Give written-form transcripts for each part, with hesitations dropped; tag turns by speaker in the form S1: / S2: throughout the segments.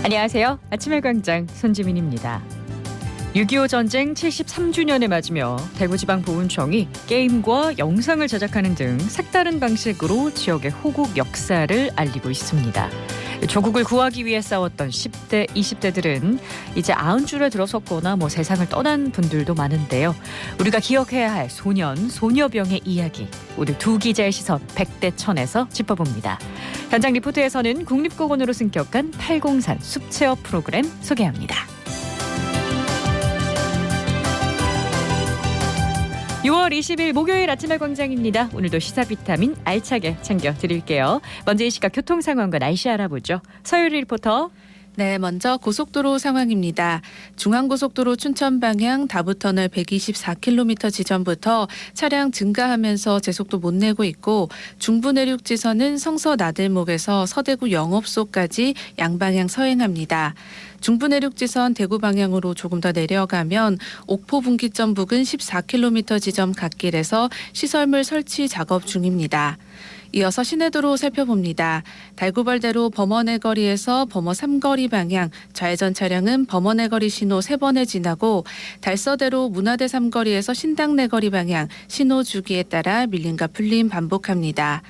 S1: 안녕하세요. 아침의 광장 손지민입니다. 6.25 전쟁 73주년을 맞으며 대구지방보훈청이 게임과 영상을 제작하는 등 색다른 방식으로 지역의 호국 역사를 알리고 있습니다. 조국을 구하기 위해 싸웠던 10대, 20대들은 이제 90줄에 들어섰거나 세상을 떠난 분들도 많은데요. 우리가 기억해야 할 소년, 소녀병의 이야기. 오늘 두 기자의 시선 100대 1000에서 짚어봅니다. 현장 리포트에서는 국립공원으로 승격한 팔공산 숲체어 프로그램 소개합니다. 6월 20일 목요일 아침의 광장입니다. 오늘도 시사 비타민 알차게 챙겨드릴게요. 먼저 이 시각 교통 상황과 날씨 알아보죠. 서유리 리포터.
S2: 네, 먼저 고속도로 상황입니다. 중앙고속도로 춘천 방향 다부터널 124km 지점부터 차량 증가하면서 제속도 못 내고 있고, 중부내륙지선은 성서 나들목에서 서대구 영업소까지 양방향 서행합니다. 중부내륙지선 대구 방향으로 조금 더 내려가면 옥포 분기점 부근 14km 지점 갓길에서 시설물 설치 작업 중입니다. 이어서 시내도로 살펴봅니다. 달구벌대로 범원의 거리에서 범어 3거리 방향 좌회전 차량은 범원의 거리 신호 3번에 지나고, 달서대로 문화대 3거리에서 신당내 거리 방향 신호 주기에 따라 밀림과 풀림 반복합니다.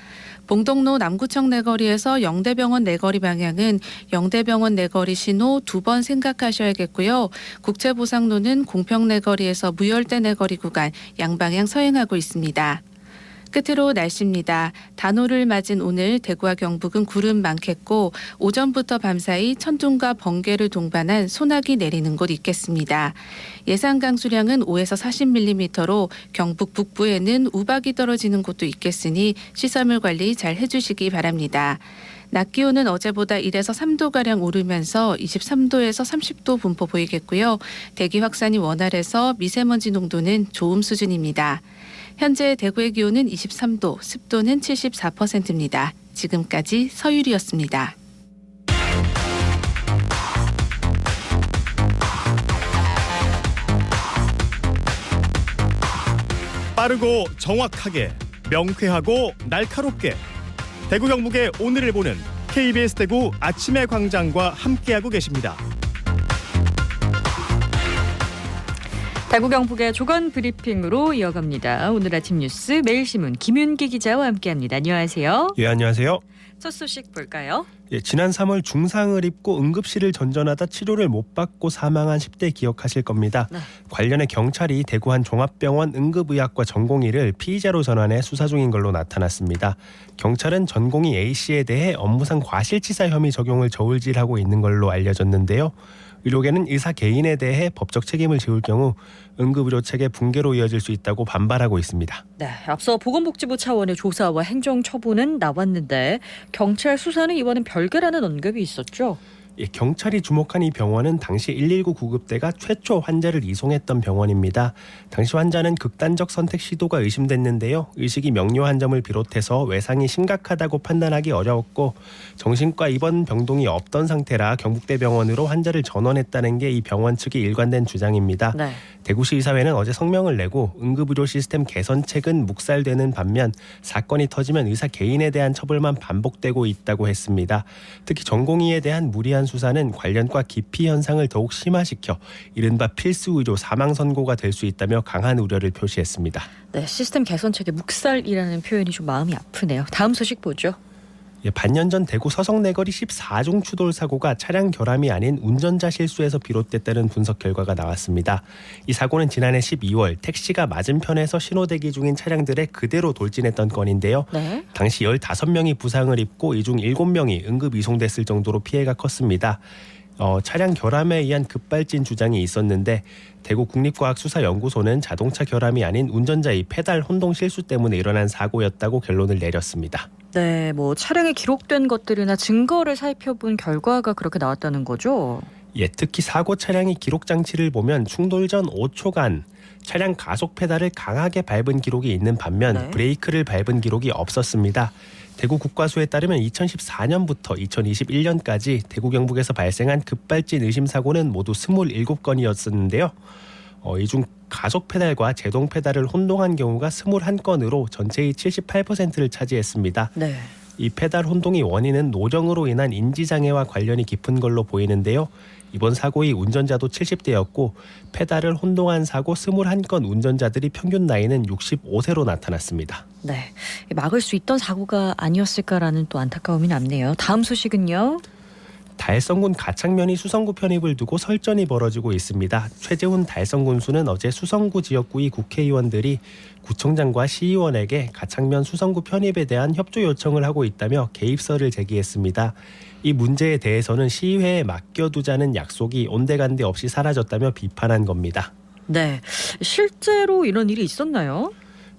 S2: 봉동로 남구청 내거리에서 영대병원 내거리 방향은 영대병원 내거리 신호 2번 생각하셔야겠고요. 국채보상로는 공평 내거리에서 무열대 내거리 구간 양방향 서행하고 있습니다. 끝으로 날씨입니다. 단오를 맞은 오늘 대구와 경북은 구름 많겠고, 오전부터 밤사이 천둥과 번개를 동반한 소나기 내리는 곳 있겠습니다. 예상 강수량은 5에서 40mm로 경북 북부에는 우박이 떨어지는 곳도 있겠으니 시설물 관리 잘 해주시기 바랍니다. 낮 기온은 어제보다 1에서 3도가량 오르면서 23도에서 30도 분포 보이겠고요. 대기 확산이 원활해서 미세먼지 농도는 좋음 수준입니다. 현재 대구의 기온은 23도, 습도는 74%입니다. 지금까지 서유리였습니다.
S3: 빠르고 정확하게, 명쾌하고 날카롭게, 대구 경북의 오늘을 보는 KBS 대구 아침의 광장과 함께하고 계십니다.
S1: 대구 경북의 조건 브리핑으로 이어갑니다. 오늘 아침 뉴스 매일신문 김윤기 기자와 함께합니다. 안녕하세요.
S4: 예, 안녕하세요.
S1: 첫 소식 볼까요?
S4: 예, 지난 3월 중상을 입고 응급실을 전전하다 치료를 못 받고 사망한 10대 기억하실 겁니다.
S1: 네.
S4: 관련해 경찰이 대구 한 종합병원 응급의학과 전공의를 피의자로 전환해 수사 중인 걸로 나타났습니다. 경찰은 전공의 A씨에 대해 업무상 과실치사 혐의 적용을 저울질하고 있는 걸로 알려졌는데요. 의료계는 의사 개인에 대해 법적 책임을 지울 경우 응급의료 체계 붕괴로 이어질 수 있다고 반발하고 있습니다.
S1: 네, 앞서 보건복지부 차원의 조사와 행정처분은 나왔는데 경찰 수사는 이번엔 별개라는 언급이 있었죠.
S4: 예, 경찰이 주목한 이 병원은 당시 119 구급대가 최초 환자를 이송했던 병원입니다. 당시 환자는 극단적 선택 시도가 의심됐는데요. 의식이 명료한 점을 비롯해서 외상이 심각하다고 판단하기 어려웠고, 정신과 입원 병동이 없던 상태라 경북대병원으로 환자를 전원했다는 게 이 병원 측의 일관된 주장입니다.
S1: 네.
S4: 대구시 이사회는 어제 성명을 내고 응급의료 시스템 개선책은 묵살되는 반면 사건이 터지면 의사 개인에 대한 처벌만 반복되고 있다고 했습니다. 특히 전공의에 대한 무리한 수사는 관련과 기피 현상을 더욱 심화시켜 이른바 필수의료 사망 선고가 될 수 있다며 강한 우려를 표시했습니다.
S1: 네, 시스템 개선책의 묵살이라는 표현이 좀 마음이 아프네요. 다음 소식 보죠.
S4: 예, 반년 전 대구 서성내거리 14종 추돌 사고가 차량 결함이 아닌 운전자 실수에서 비롯됐다는 분석 결과가 나왔습니다. 이 사고는 지난해 12월 택시가 맞은편에서 신호대기 중인 차량들에 그대로 돌진했던 건인데요.
S1: 네.
S4: 당시 15명이 부상을 입고 이 중 7명이 응급 이송됐을 정도로 피해가 컸습니다. 차량 결함에 의한 급발진 주장이 있었는데 대구 국립과학수사연구소는 자동차 결함이 아닌 운전자의 페달 혼동 실수 때문에 일어난 사고였다고 결론을 내렸습니다.
S1: 네, 차량에 기록된 것들이나 증거를 살펴본 결과가 그렇게 나왔다는 거죠?
S4: 예, 특히 사고 차량의 기록 장치를 보면 충돌 전 5초간 차량 가속 페달을 강하게 밟은 기록이 있는 반면
S1: 네.
S4: 브레이크를 밟은 기록이 없었습니다. 대구 국과수에 따르면 2014년부터 2021년까지 대구 경북에서 발생한 급발진 의심 사고는 모두 27건이었었는데요. 이 중 가속 페달과 제동 페달을 혼동한 경우가 21건으로 전체의 78%를 차지했습니다.
S1: 네.
S4: 이 페달 혼동이 원인은 노정으로 인한 인지장애와 관련이 깊은 걸로 보이는데요. 이번 사고의 운전자도 70대였고 페달을 혼동한 사고 21건 운전자들이 평균 나이는 65세로 나타났습니다.
S1: 네, 막을 수 있던 사고가 아니었을까라는 또 안타까움이 남네요. 다음 소식은요.
S4: 달성군 가창면이 수성구 편입을 두고 설전이 벌어지고 있습니다. 최재훈 달성 군수는 어제 수성구 지역구의 국회의원들이 구청장과 시의원에게 가창면 수성구 편입에 대한 협조 요청을 하고 있다며 개입설을 제기했습니다. 이 문제에 대해서는 시의회에 맡겨두자는 약속이 온데간데 없이 사라졌다며 비판한 겁니다.
S1: 네, 실제로 이런 일이 있었나요?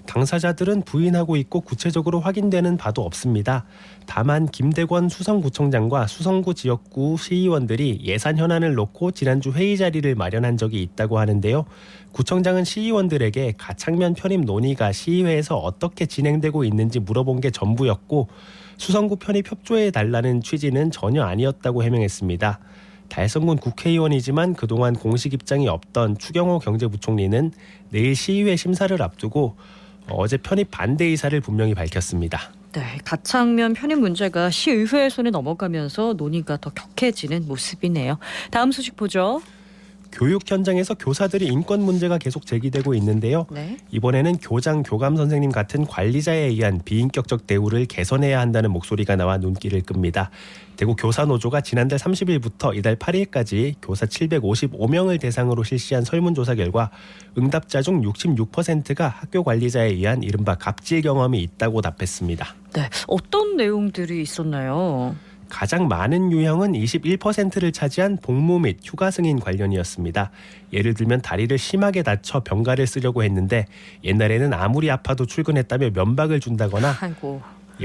S4: 당사자들은 부인하고 있고 구체적으로 확인되는 바도 없습니다. 다만 김대권 수성구청장과 수성구 지역구 시의원들이 예산 현안을 놓고 지난주 회의 자리를 마련한 적이 있다고 하는데요. 구청장은 시의원들에게 가창면 편입 논의가 시의회에서 어떻게 진행되고 있는지 물어본 게 전부였고 수성구 편입 협조해달라는 취지는 전혀 아니었다고 해명했습니다. 달성군 국회의원이지만 그동안 공식 입장이 없던 추경호 경제부총리는 내일 시의회 심사를 앞두고 어제 편입 반대 의사를 분명히 밝혔습니다.
S1: 네, 가창면 편입 문제가 시의회의 손에 넘어가면서 논의가 더 격해지는 모습이네요. 다음 소식 보죠.
S4: 교육 현장에서 교사들이 인권 문제가 계속 제기되고 있는데요.
S1: 네.
S4: 이번에는 교장, 교감 선생님 같은 관리자에 의한 비인격적 대우를 개선해야 한다는 목소리가 나와 눈길을 끕니다. 대구 교사노조가 지난달 30일부터 이달 8일까지 교사 755명을 대상으로 실시한 설문조사 결과 응답자 중 66%가 학교 관리자에 의한 이른바 갑질 경험이 있다고 답했습니다.
S1: 네, 어떤 내용들이 있었나요?
S4: 가장 많은 유형은 21%를 차지한 복무 및 휴가 승인 관련이었습니다. 예를 들면 다리를 심하게 다쳐 병가를 쓰려고 했는데 옛날에는 아무리 아파도 출근했다며 면박을 준다거나
S1: 아이고.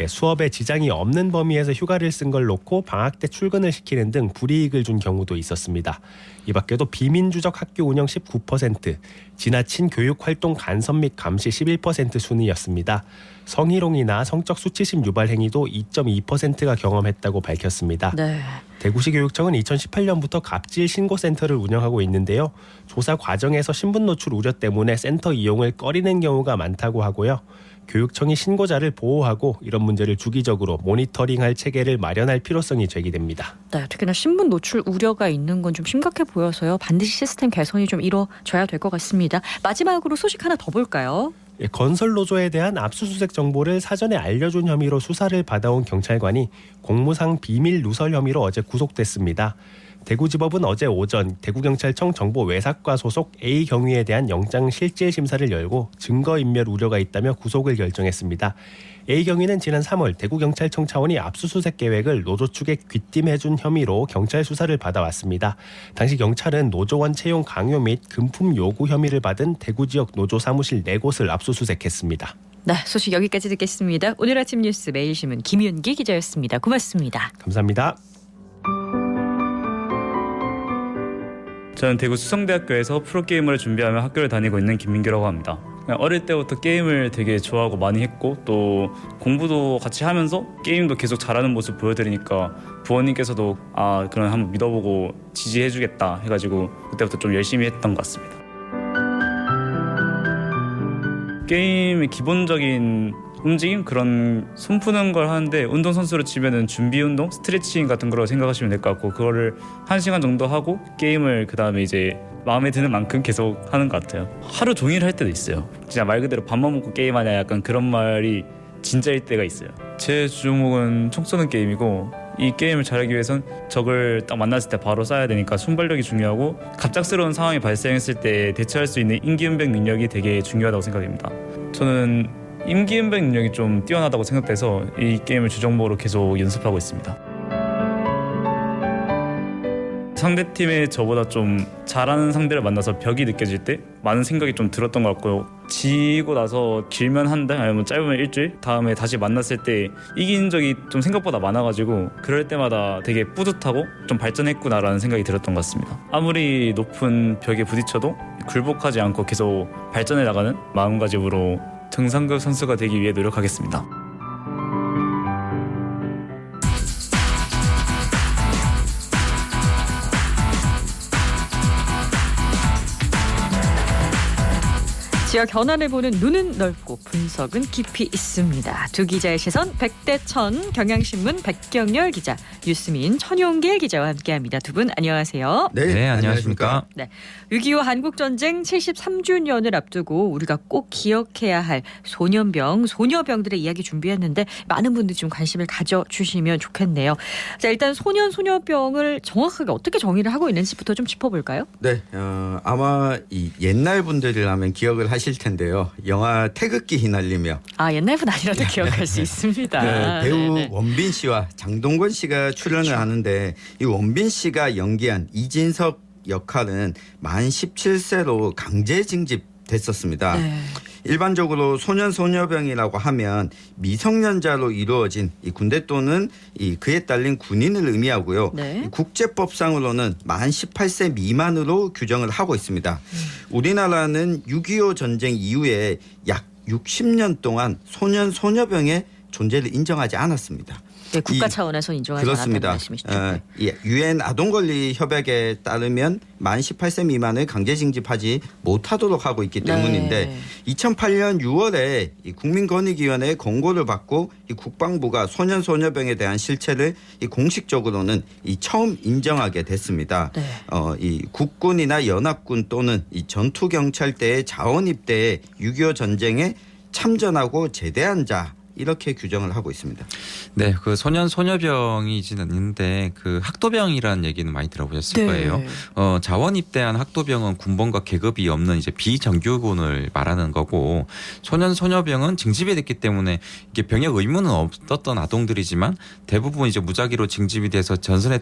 S4: 수업에 지장이 없는 범위에서 휴가를 쓴 걸 놓고 방학 때 출근을 시키는 등 불이익을 준 경우도 있었습니다. 이 밖에도 비민주적 학교 운영 19%, 지나친 교육활동 간섭 및 감시 11% 순이었습니다. 성희롱이나 성적 수치심 유발 행위도 2.2%가 경험했다고 밝혔습니다.
S1: 네.
S4: 대구시 교육청은 2018년부터 갑질 신고센터를 운영하고 있는데요. 조사 과정에서 신분 노출 우려 때문에 센터 이용을 꺼리는 경우가 많다고 하고요. 교육청이 신고자를 보호하고 이런 문제를 주기적으로 모니터링할 체계를 마련할 필요성이 제기됩니다.
S1: 네, 특히나 신분 노출 우려가 있는 건 좀 심각해 보여서요. 반드시 시스템 개선이 좀 이루어져야 될 것 같습니다. 마지막으로 소식 하나 더 볼까요?
S4: 건설노조에 대한 압수수색 정보를 사전에 알려준 혐의로 수사를 받아온 경찰관이 공무상 비밀 누설 혐의로 어제 구속됐습니다. 대구지법은 어제 오전 대구경찰청 정보외삭과 소속 A 경위에 대한 영장 실질 심사를 열고 증거인멸 우려가 있다며 구속을 결정했습니다. A 경위는 지난 3월 대구경찰청 차원이 압수수색 계획을 노조 측에 귀띔해준 혐의로 경찰 수사를 받아왔습니다. 당시 경찰은 노조원 채용 강요 및 금품 요구 혐의를 받은 대구 지역 노조 사무실 4곳을 압수수색했습니다.
S1: 네, 소식 여기까지 듣겠습니다. 오늘 아침 뉴스 매일신문 김윤기 기자였습니다. 고맙습니다.
S4: 감사합니다.
S5: 저는 대구 수성대학교에서 프로게이머를 준비하며 학교를 다니고 있는 김민규라고 합니다. 어릴 때부터 게임을 되게 좋아하고 많이 했고 또 공부도 같이 하면서 게임도 계속 잘하는 모습 보여드리니까 부모님께서도 그럼 한번 믿어보고 지지해주겠다 해가지고 그때부터 좀 열심히 했던 것 같습니다. 게임의 기본적인 움직임 그런 손 푸는 걸 하는데 운동선수로 치면은 준비 운동, 스트레칭 같은 거로 생각하시면 될 것 같고 그거를 1시간 정도 하고 게임을 그 다음에 이제 마음에 드는 만큼 계속 하는 것 같아요. 하루 종일 할 때도 있어요. 진짜 말 그대로 밥만 먹고 게임하냐 약간 그런 말이 진짜일 때가 있어요. 제 주종목은 총 쏘는 게임이고 이 게임을 잘하기 위해선 적을 딱 만났을 때 바로 쏴야 되니까 순발력이 중요하고 갑작스러운 상황이 발생했을 때 대처할 수 있는 임기응변 능력이 되게 중요하다고 생각합니다. 저는 임기응변 능력이 좀 뛰어나다고 생각돼서 이 게임을 주종목으로 계속 연습하고 있습니다. 상대팀에 저보다 좀 잘하는 상대를 만나서 벽이 느껴질 때 많은 생각이 좀 들었던 것 같고요. 지고 나서 길면 한 달 아니면 짧으면 일주일 다음에 다시 만났을 때 이긴 적이 좀 생각보다 많아가지고 그럴 때마다 되게 뿌듯하고 좀 발전했구나라는 생각이 들었던 것 같습니다. 아무리 높은 벽에 부딪혀도 굴복하지 않고 계속 발전해 나가는 마음가짐으로 정상급 선수가 되기 위해 노력하겠습니다.
S1: 지역 현안을 보는 눈은 넓고 분석은 깊이 있습니다. 두 기자의 시선 100대 1000 경향신문 백경열 기자, 뉴스민 천용길 기자와 함께합니다. 두 분 안녕하세요.
S6: 네, 안녕하십니까.
S1: 6.25 한국전쟁 73주년을 앞두고 우리가 꼭 기억해야 할 소년병들의 이야기 준비했는데 많은 분들이 좀 관심을 가져주시면 좋겠네요. 자, 일단 소년병을 정확하게 어떻게 정의를 하고 있는지부터 좀 짚어볼까요?
S6: 네, 아마 이 옛날 분들이라면 기억을 하실 텐데요. 영화 태극기 휘날리며
S1: 옛날 분 아니라도 기억할 수 있습니다.
S6: 배우
S1: 네네.
S6: 원빈 씨와 장동건 씨가 출연을 하는데 이 원빈 씨가 연기한 이진석 역할은 만 17세로 강제 징집됐었습니다.
S1: 네.
S6: 일반적으로 소년소녀병이라고 하면 미성년자로 이루어진 이 군대 또는 이 그에 딸린 군인을 의미하고요.
S1: 네.
S6: 이 국제법상으로는 만 18세 미만으로 규정을 하고 있습니다. 우리나라는 6.25 전쟁 이후에 약 60년 동안 소년소녀병의 존재를 인정하지 않았습니다.
S1: 네, 국가 차원에서 인정하지 않았다는 말씀이시죠.
S6: 유엔 아동권리 협약에 따르면 만 18세 미만을 강제 징집하지 못하도록 하고 있기 때문인데
S1: 네.
S6: 2008년 6월에 이 국민권익위원회의 권고를 받고 이 국방부가 소년소녀병에 대한 실체를 이 공식적으로는 이 처음 인정하게 됐습니다.
S1: 네.
S6: 이 국군이나 연합군 또는 이 전투경찰대의 자원 입대에 6.25 전쟁에 참전하고 제대한 자 이렇게 규정을 하고 있습니다.
S7: 네, 그 소년소녀병이지는 있는데 그 학도병이라는 얘기는 많이 들어보셨을 거예요. 자원 입대한 학도병은 군번과 계급이 없는 이제 비정규군을 말하는 거고, 소년소녀병은 징집이 됐기 때문에 이게 병역 의무는 없었던 아동들이지만 대부분 이제 무작위로 징집이 돼서 전선에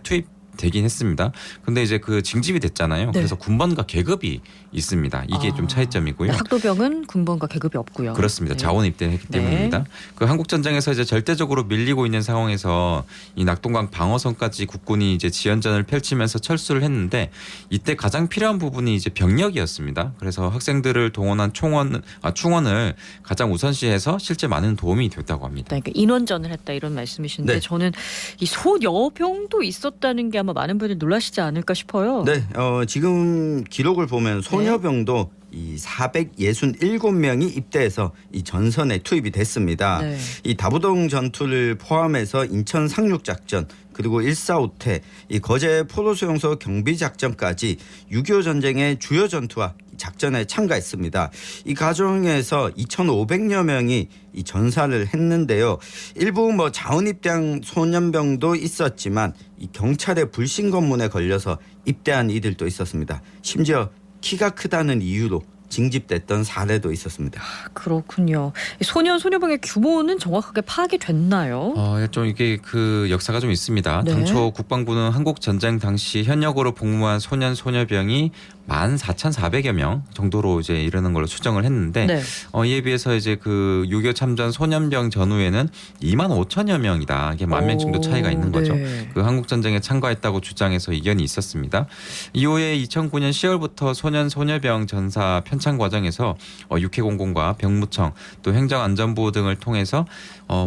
S7: 되긴 했습니다. 근데 이제 그 징집이 됐잖아요.
S1: 네.
S7: 그래서 군번과 계급이 있습니다. 이게 좀 차이점이고요.
S1: 네, 학도병은 군번과 계급이 없고요.
S7: 그렇습니다.
S1: 네.
S7: 자원 입대했기
S1: 네.
S7: 때문입니다. 그 한국 전쟁에서 이제 절대적으로 밀리고 있는 상황에서 이 낙동강 방어선까지 국군이 이제 지연전을 펼치면서 철수를 했는데 이때 가장 필요한 부분이 이제 병력이었습니다. 그래서 학생들을 동원한 충원을 가장 우선시해서 실제 많은 도움이 됐다고 합니다.
S1: 그러니까 인원전을 했다 이런 말씀이신데
S6: 네.
S1: 저는 이 소녀병도 있었다는 게 아마 많은 분들이 놀라시지 않을까 싶어요.
S6: 네, 지금 기록을 보면 소녀병도 이 467명이 입대해서 이 전선에 투입이 됐습니다.
S1: 네.
S6: 이 다부동 전투를 포함해서 인천 상륙작전 그리고 145태 이 거제 포로수용소 경비작전까지 6.25 전쟁의 주요 전투와 작전에 참가했습니다. 이 과정에서 2,500여 명이 이 전사를 했는데요. 일부 자원 입대한 소년병도 있었지만 이 경찰의 불신 검문에 걸려서 입대한 이들도 있었습니다. 심지어 키가 크다는 이유로 징집됐던 사례도 있었습니다.
S1: 그렇군요. 소년병의 규모는 정확하게 파악이 됐나요?
S7: 좀 이게 그 역사가 좀 있습니다.
S1: 네.
S7: 당초 국방부는 한국 전쟁 당시 현역으로 복무한 소년소녀병이 14,400여 명 정도로 이제 이르는 걸로 추정을 했는데
S1: 네.
S7: 이에 비해서 이제 그 6.25 참전 소년병 전후에는 25,000여 명이다. 이게 10,000명 정도 차이가 있는 거죠.
S1: 네.
S7: 그 한국 전쟁에 참가했다고 주장해서 이견이 있었습니다. 이후에 2009년 10월부터 소년소녀병 전사 편찬 과정에서 육해공공과 병무청 또 행정안전부 등을 통해서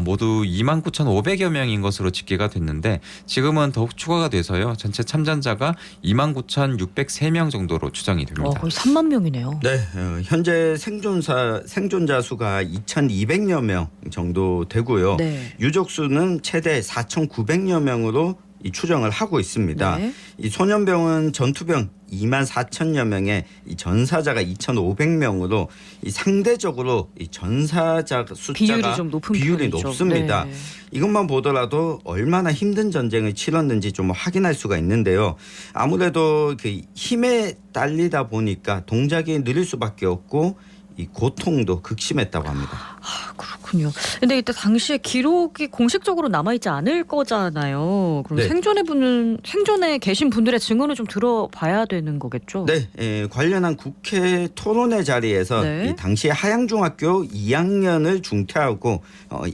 S7: 모두 29,500여 명인 것으로 집계가 됐는데 지금은 더욱 추가가 돼서요. 전체 참전자가 29,603명 정도로 추정이 됩니다.
S1: 거의 3만 명이네요.
S6: 네, 현재 생존자 수가 2,200여 명 정도 되고요.
S1: 네.
S6: 유족 수는 최대 4,900여 명으로 이 추정을 하고 있습니다.
S1: 네.
S6: 이 소년병은 전투병 24,000여 명에 이 전사자가 2,500명으로 이 상대적으로 이 전사자 숫자가
S1: 비율이 좀 높은
S6: 비율이
S1: 편이죠.
S6: 높습니다.
S1: 네.
S6: 이것만 보더라도 얼마나 힘든 전쟁을 치렀는지 좀 확인할 수가 있는데요. 아무래도 그 힘에 딸리다 보니까 동작이 느릴 수밖에 없고 이 고통도 극심했다고 합니다.
S1: 그렇군요. 근데 이때 당시에 기록이 공식적으로 남아있지 않을 거잖아요. 그럼
S6: 네.
S1: 생존에 계신 분들의 증언을 좀 들어봐야 되는 거겠죠?
S6: 네, 관련한 국회 토론회 자리에서
S1: 네.
S6: 이 당시 하양중학교 2학년을 중퇴하고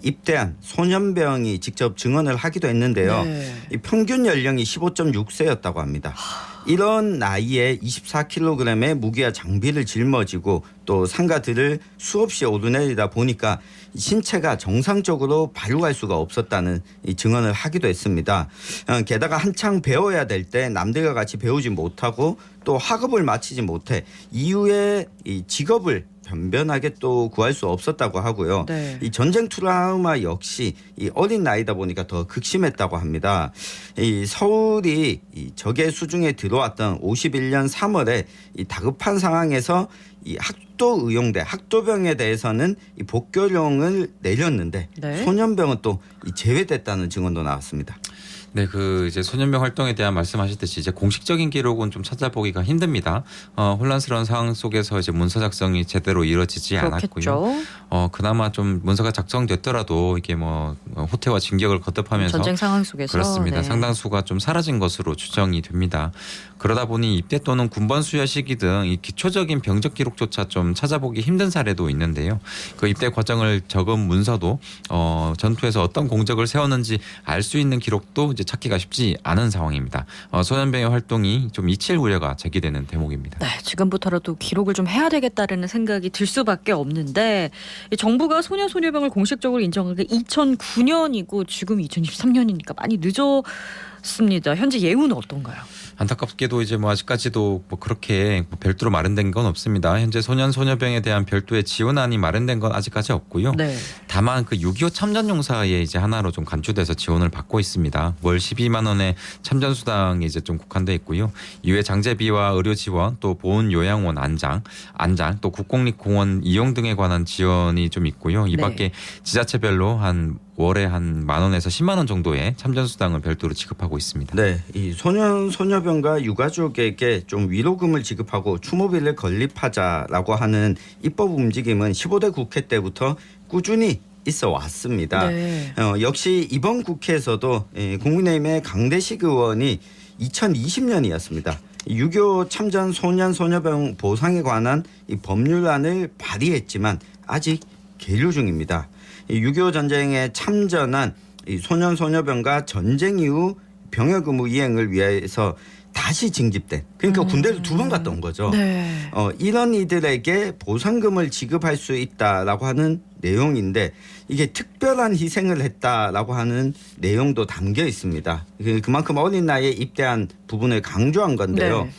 S6: 입대한 소년병이 직접 증언을 하기도 했는데요.
S1: 네.
S6: 이 평균 연령이 15.6세였다고 합니다. 이런 나이에 24kg의 무기와 장비를 짊어지고 또 산가들을 수없이 오르내리다 보니까 신체가 정상적으로 발육할 수가 없었다는 이 증언을 하기도 했습니다. 게다가 한창 배워야 될 때 남들과 같이 배우지 못하고 또 학업을 마치지 못해 이후에 이 직업을 변변하게 또 구할 수 없었다고 하고요.
S1: 네.
S6: 이 전쟁 트라우마 역시 이 어린 나이다 보니까 더 극심했다고 합니다. 이 서울이 이 적의 수중에 들어왔던 51년 3월에 이 다급한 상황에서 이 학도의용대 학도병에 대해서는 이 복교령을 내렸는데
S1: 네.
S6: 소년병은 또 이 제외됐다는 증언도 나왔습니다.
S7: 네, 그 이제 소년병 활동에 대한 말씀하셨듯이 이제 공식적인 기록은 좀 찾아보기가 힘듭니다. 혼란스러운 상황 속에서 이제 문서 작성이 제대로 이루어지지
S1: 그렇겠죠.
S7: 않았고요. 그나마 좀 문서가 작성됐더라도 이게 뭐 호태와 진격을 거듭하면서
S1: 전쟁 상황 속에서
S7: 그렇습니다.
S1: 네.
S7: 상당수가 좀 사라진 것으로 추정이 됩니다. 그러다 보니 입대 또는 군번 수여 시기 등 이 기초적인 병적 기록조차 좀 찾아보기 힘든 사례도 있는데요. 그 입대 과정을 적은 문서도 전투에서 어떤 공적을 세웠는지 알 수 있는 기록도 이제 찾기가 쉽지 않은 상황입니다. 소년병의 활동이 좀 잊힐 우려가 제기되는 대목입니다.
S1: 네, 지금부터라도 기록을 좀 해야 되겠다는 생각이 들 수밖에 없는데 이 정부가 소년병을 공식적으로 인정한 게 2009년이고 지금 2023년이니까 많이 늦었습니다. 현재 예우는 어떤가요?
S7: 안타깝게도 이제 뭐 아직까지도 뭐 그렇게 뭐 별도로 마련된 건 없습니다. 현재 소년병에 대한 별도의 지원안이 마련된 건 아직까지 없고요.
S1: 네.
S7: 다만 그 6.25 참전용사에 이제 하나로 좀 간주돼서 지원을 받고 있습니다. 월 12만 원의 참전수당이 이제 좀 국한돼 있고요. 이외 장제비와 의료 지원, 또 보훈 요양원 안장, 또 국공립공원 이용 등에 관한 지원이 좀 있고요. 이 밖에
S1: 네.
S7: 지자체별로 한 월에 한 10,000원에서 10만 원 정도의 참전수당을 별도로 지급하고 있습니다.
S6: 네, 이 소녀병과 유가족에게 좀 위로금을 지급하고 추모비를 건립하자라고 하는 입법 움직임은 15대 국회 때부터 꾸준히 있어 왔습니다.
S1: 네.
S6: 역시 이번 국회에서도 국민의힘의 강대식 의원이 2020년이었습니다. 6.25 참전 소년병 보상에 관한 이 법률안을 발의했지만 아직 계류 중입니다. 6.25 전쟁에 참전한 이 소년병과 전쟁 이후 병역 의무 이행을 위해서 다시 징집된, 그러니까 군대를 2번 갔다 온 거죠.
S1: 네.
S6: 이런 이들에게 보상금을 지급할 수 있다라고 하는 내용인데 이게 특별한 희생을 했다라고 하는 내용도 담겨 있습니다. 그만큼 어린 나이에 입대한 부분을 강조한 건데요.
S1: 네.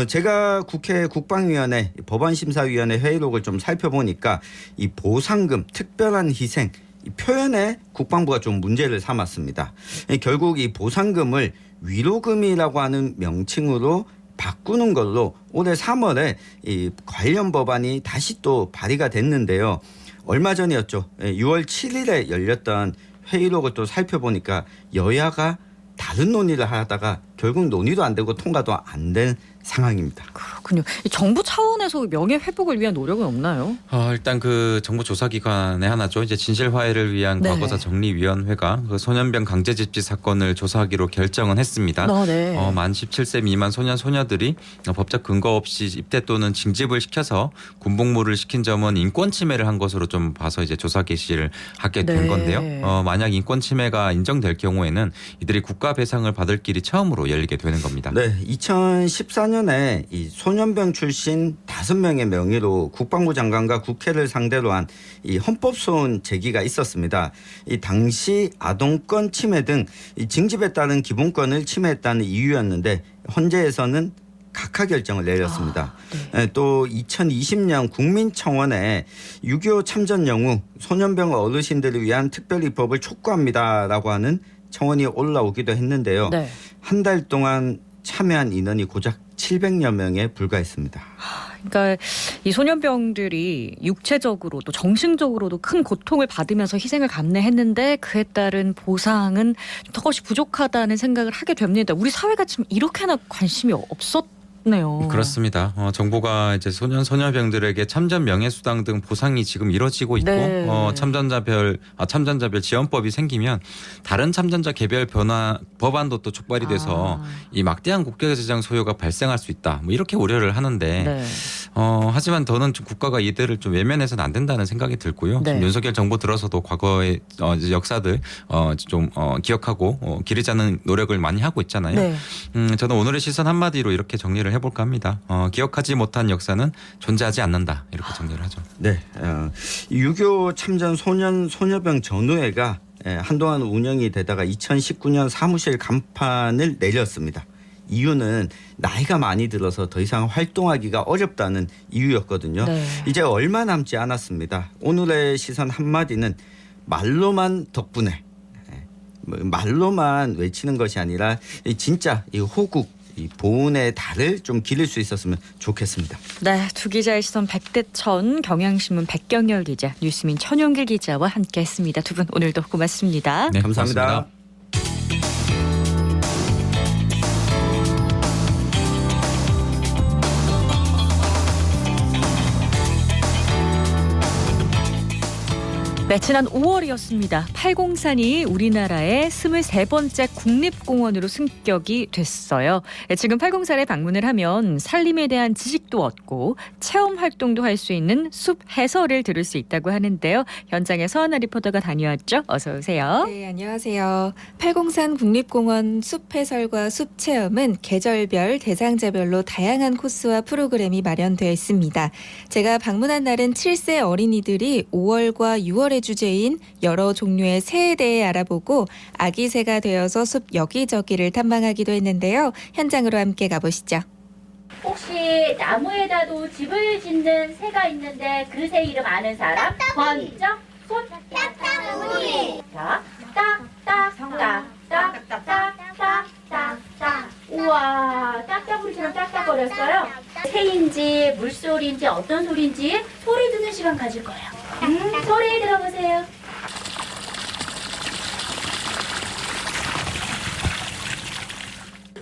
S6: 제가 국회 국방위원회 법안심사위원회 회의록을 좀 살펴보니까 이 보상금, 특별한 희생 이 표현에 국방부가 좀 문제를 삼았습니다. 결국 이 보상금을 위로금이라고 하는 명칭으로 바꾸는 걸로 올해 3월에 이 관련 법안이 다시 또 발의가 됐는데요. 얼마 전이었죠. 6월 7일에 열렸던 회의록을 또 살펴보니까 여야가 다른 논의를 하다가 결국 논의도 안 되고 통과도 안 된 상황입니다.
S1: 그렇군요. 정부 차원에서 명예 회복을 위한 노력은 없나요?
S7: 일단 그 정부 조사기관의 하나죠. 이제 진실화해를 위한
S1: 네.
S7: 과거사 정리위원회가 그 소년병 강제집지 사건을 조사하기로 결정은 했습니다.
S1: 네.
S7: 만 17세 미만 소녀들이 법적 근거 없이 입대 또는 징집을 시켜서 군복무를 시킨 점은 인권 침해를 한 것으로 좀 봐서 이제 조사 개시를 하게 된
S1: 네.
S7: 건데요. 만약 인권 침해가 인정될 경우에는 이들이 국가 배상을 받을 길이 처음으로 열리게 되는 겁니다.
S6: 네, 2014년에 이 소년병 출신 5명의 명의로 국방부 장관과 국회를 상대로 한 이 헌법소원 제기가 있었습니다. 이 당시 아동권 침해 등 이 징집에 따른 기본권을 침해했다는 이유였는데 헌재에서는 각하 결정을 내렸습니다.
S1: 네.
S6: 또 2020년 국민청원에 6.25 참전 영웅 소년병 어르신들을 위한 특별입법을 촉구합니다라고 하는 청원이 올라오기도 했는데요.
S1: 네.
S6: 한 달 동안 참여한 인원이 고작 700여 명에 불과했습니다.
S1: 그러니까 이 소년병들이 육체적으로도 정신적으로도 큰 고통을 받으면서 희생을 감내했는데 그에 따른 보상은 턱없이 부족하다는 생각을 하게 됩니다. 우리 사회가 지금 이렇게나 관심이 없었네요.
S7: 그렇습니다. 정부가 이제 소녀병들에게 참전 명예수당 등 보상이 지금 이뤄지고 있고
S1: 네.
S7: 참전자별 지원법이 생기면 다른 참전자 개별 변화 법안도 또 촉발이 돼서 이 막대한 국가재정 소요가 발생할 수 있다. 뭐 이렇게 우려를 하는데
S1: 네.
S7: 하지만 저는 좀 국가가 이들을 좀 외면해서는 안 된다는 생각이 들고요.
S1: 네.
S7: 지금 윤석열 정부 들어서도 과거의 역사들 좀 기억하고 기리자는 노력을 많이 하고 있잖아요.
S1: 네.
S7: 저는 오늘의 시선 한마디로 이렇게 정리를 해볼까 합니다. 기억하지 못한 역사는 존재하지 않는다. 이렇게 정리를 하죠.
S6: 네, 6.25 참전 소녀병 전우회가 한동안 운영이 되다가 2019년 사무실 간판을 내렸습니다. 이유는 나이가 많이 들어서 더 이상 활동하기가 어렵다는 이유였거든요.
S1: 네.
S6: 이제 얼마 남지 않았습니다. 오늘의 시선 한마디는 말로만 덕분에, 말로만 외치는 것이 아니라 진짜 이 호국, 이 보훈의 달을 좀 기릴 수 있었으면 좋겠습니다.
S1: 네, 두 기자의 시선 백대천, 경향신문 백경열 기자, 뉴스민 천용길 기자와 함께했습니다. 두 분 오늘도 고맙습니다.
S7: 네,
S6: 감사합니다.
S7: 고맙습니다.
S1: 네, 지난 5월이었습니다. 팔공산이 우리나라의 23번째 국립공원으로 승격이 됐어요. 지금 팔공산에 방문을 하면 산림에 대한 지식도 얻고 체험 활동도 할 수 있는 숲 해설을 들을 수 있다고 하는데요. 현장에 서하나 리포터가 다녀왔죠. 어서 오세요.
S8: 네, 안녕하세요. 팔공산 국립공원 숲 해설과 숲 체험은 계절별, 대상자별로 다양한 코스와 프로그램이 마련되어 있습니다. 제가 방문한 날은 7세 어린이들이 5월과 6월의 주제인 여러 종류의 새에 대해 알아보고 아기 새가 되어서 숲 여기저기를 탐방하기도 했는데요. 현장으로 함께 가보시죠.
S9: 혹시 나무에다도 집을 짓는 새가 있는데 그 새 이름 아는 사람? 번쩍 손. 딱딱구리. 자, 딱딱딱딱딱딱딱딱. 우와, 딱딱구리처럼 딱딱거렸어요. 새인지 물소리인지 어떤 소리인지 소리 듣는 시간 가질 거예요. 소리 들어보세요.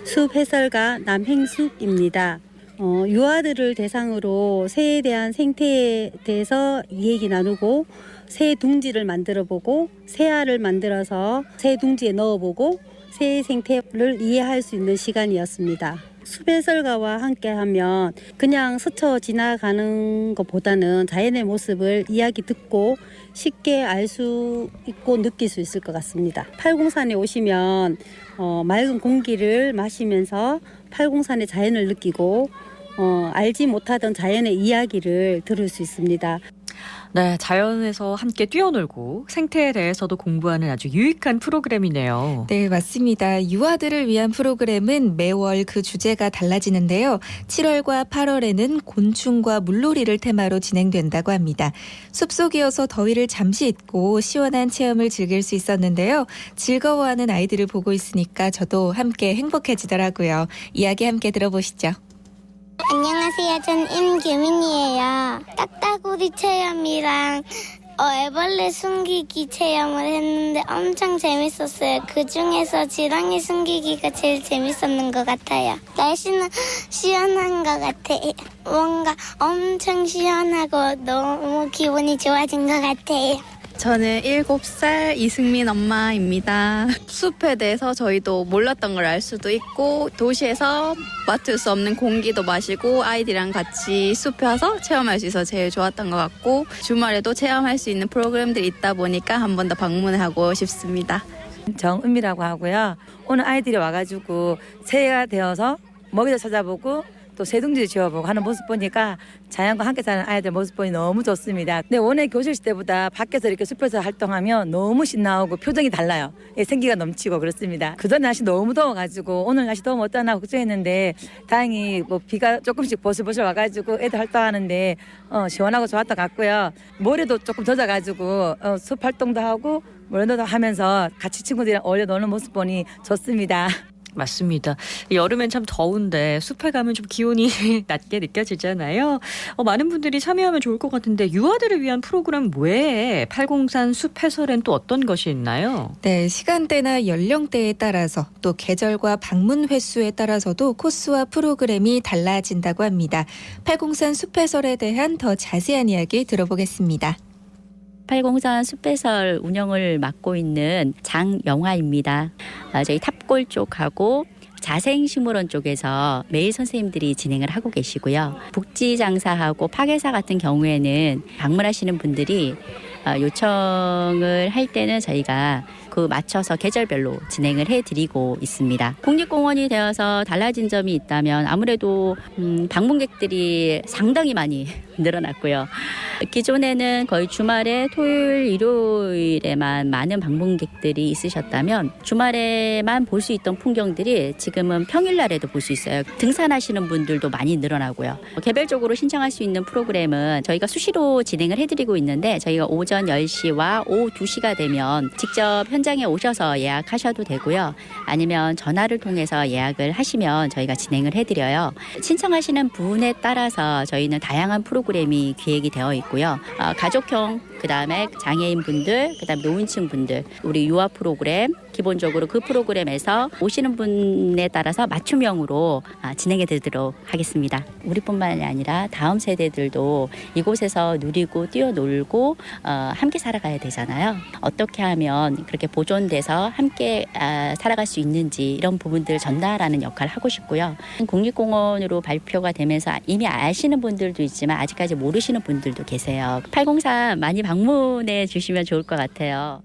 S10: 숲 해설가 남행숙입니다. 유아들을 대상으로 새에 대한 생태에 대해서 이야기 나누고 새 둥지를 만들어보고 새알을 만들어서 새 둥지에 넣어보고 새의 생태를 이해할 수 있는 시간이었습니다. 숲 해설가와 함께하면 그냥 스쳐 지나가는 것보다는 자연의 모습을 이야기 듣고 쉽게 알 수 있고 느낄 수 있을 것 같습니다. 팔공산에 오시면 맑은 공기를 마시면서 팔공산의 자연을 느끼고 알지 못하던 자연의 이야기를 들을 수 있습니다.
S1: 네, 자연에서 함께 뛰어놀고 생태에 대해서도 공부하는 아주 유익한 프로그램이네요.
S8: 네, 맞습니다. 유아들을 위한 프로그램은 매월 그 주제가 달라지는데요. 7월과 8월에는 곤충과 물놀이를 테마로 진행된다고 합니다. 숲속이어서 더위를 잠시 잊고 시원한 체험을 즐길 수 있었는데요. 즐거워하는 아이들을 보고 있으니까 저도 함께 행복해지더라고요. 이야기 함께 들어보시죠.
S11: 안녕하세요. 전 임규민이에요. 딱따구리 체험이랑 애벌레 숨기기 체험을 했는데 엄청 재밌었어요. 그중에서 지렁이 숨기기가 제일 재밌었는 것 같아요. 날씨는 시원한 것 같아요. 뭔가 엄청 시원하고 너무 기분이 좋아진 것 같아요.
S12: 저는 7살 이승민 엄마입니다. 숲에 대해서 저희도 몰랐던 걸 알 수도 있고 도시에서 맡을 수 없는 공기도 마시고 아이들이랑 같이 숲에 와서 체험할 수 있어서 제일 좋았던 것 같고 주말에도 체험할 수 있는 프로그램들이 있다 보니까 한 번 더 방문하고 싶습니다.
S13: 정은미라고 하고요. 오늘 아이들이 와가지고 새가 되어서 먹이도 찾아보고 또 새둥지를 지어보고 하는 모습 보니까 자연과 함께 사는 아이들 모습 보니 너무 좋습니다. 근데 원래 교실시 때보다 밖에서 이렇게 숲에서 활동하면 너무 신나고 표정이 달라요. 생기가 넘치고 그렇습니다. 그전 날씨 너무 더워가지고 오늘 날씨 더우면 어떠나 걱정했는데 다행히 뭐 비가 조금씩 보슬보슬 와가지고 애들 활동하는데 시원하고 좋았던 것 같고요. 모래도 조금 젖어가지고 숲 활동도 하고 모래도 하면서 같이 친구들이랑 어울려 노는 모습 보니 좋습니다.
S1: 맞습니다. 여름엔 참 더운데 숲에 가면 좀 기온이 낮게 느껴지잖아요. 많은 분들이 참여하면 좋을 것 같은데 유아들을 위한 프로그램 외에 팔공산 숲 해설엔 또 어떤 것이 있나요?
S8: 네, 시간대나 연령대에 따라서 또 계절과 방문 횟수에 따라서도 코스와 프로그램이 달라진다고 합니다. 팔공산 숲 해설에 대한 더 자세한 이야기 들어보겠습니다.
S14: 팔공산 숲해설 운영을 맡고 있는 장영화입니다. 저희 탑골 쪽하고 자생식물원 쪽에서 매일 선생님들이 진행을 하고 계시고요. 복지장사하고 파괴사 같은 경우에는 방문하시는 분들이 요청을 할 때는 저희가 그 맞춰서 계절별로 진행을 해드리고 있습니다. 국립공원이 되어서 달라진 점이 있다면 아무래도 방문객들이 상당히 많이 늘어났고요. 기존에는 거의 주말에 토요일, 일요일에만 많은 방문객들이 있으셨다면 주말에만 볼 수 있던 풍경들이 지금은 평일날에도 볼 수 있어요. 등산하시는 분들도 많이 늘어나고요. 개별적으로 신청할 수 있는 프로그램은 저희가 수시로 진행을 해드리고 있는데 저희가 오전 10시와 오후 2시가 되면 직접 현장에 오셔서 예약하셔도 되고요. 아니면 전화를 통해서 예약을 하시면 저희가 진행을 해드려요. 신청하시는 분에 따라서 저희는 다양한 프로그램이 기획이 되어 있고요. 가족형, 그다음에 장애인분들, 그다음에 노인층분들, 우리 유아 프로그램, 기본적으로 그 프로그램에서 오시는 분에 따라서 맞춤형으로 진행해 드리도록 하겠습니다. 우리뿐만이 아니라 다음 세대들도 이곳에서 누리고 뛰어놀고 함께 살아가야 되잖아요. 어떻게 하면 그렇게 보존돼서 함께 살아갈 수 있는지 이런 부분들을 전달하는 역할을 하고 싶고요. 국립공원으로 발표가 되면서 이미 아시는 분들도 있지만 아직까지 모르시는 분들도 계세요. 803 많이 방문해 주시면 좋을 것 같아요.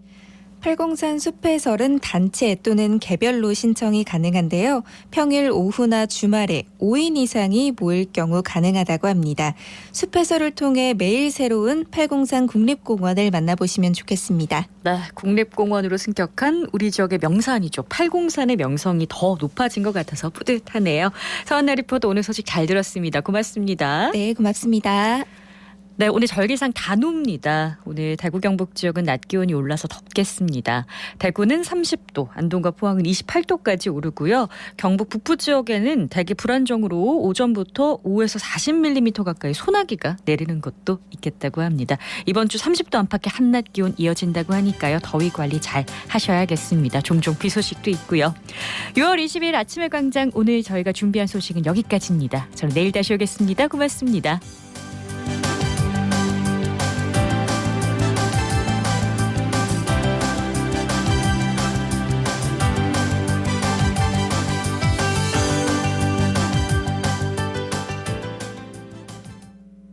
S8: 팔공산 숲해설은 단체 또는 개별로 신청이 가능한데요. 평일 오후나 주말에 5인 이상이 모일 경우 가능하다고 합니다. 숲해설을 통해 매일 새로운 팔공산 국립공원을 만나보시면 좋겠습니다.
S1: 네, 국립공원으로 승격한 우리 지역의 명산이죠. 팔공산의 명성이 더 높아진 것 같아서 뿌듯하네요. 서한나 리포터 오늘 소식 잘 들었습니다. 고맙습니다.
S8: 네, 고맙습니다.
S1: 네, 오늘 절기상 단오입니다. 오늘 대구 경북 지역은 낮 기온이 올라서 덥겠습니다. 대구는 30도, 안동과 포항은 28도까지 오르고요. 경북 북부 지역에는 대기 불안정으로 오전부터 5에서 40mm 가까이 소나기가 내리는 것도 있겠다고 합니다. 이번 주 30도 안팎의 한낮 기온 이어진다고 하니까요. 더위 관리 잘 하셔야겠습니다. 종종 비 소식도 있고요. 6월 20일 아침의 광장 오늘 저희가 준비한 소식은 여기까지입니다. 저는 내일 다시 오겠습니다. 고맙습니다.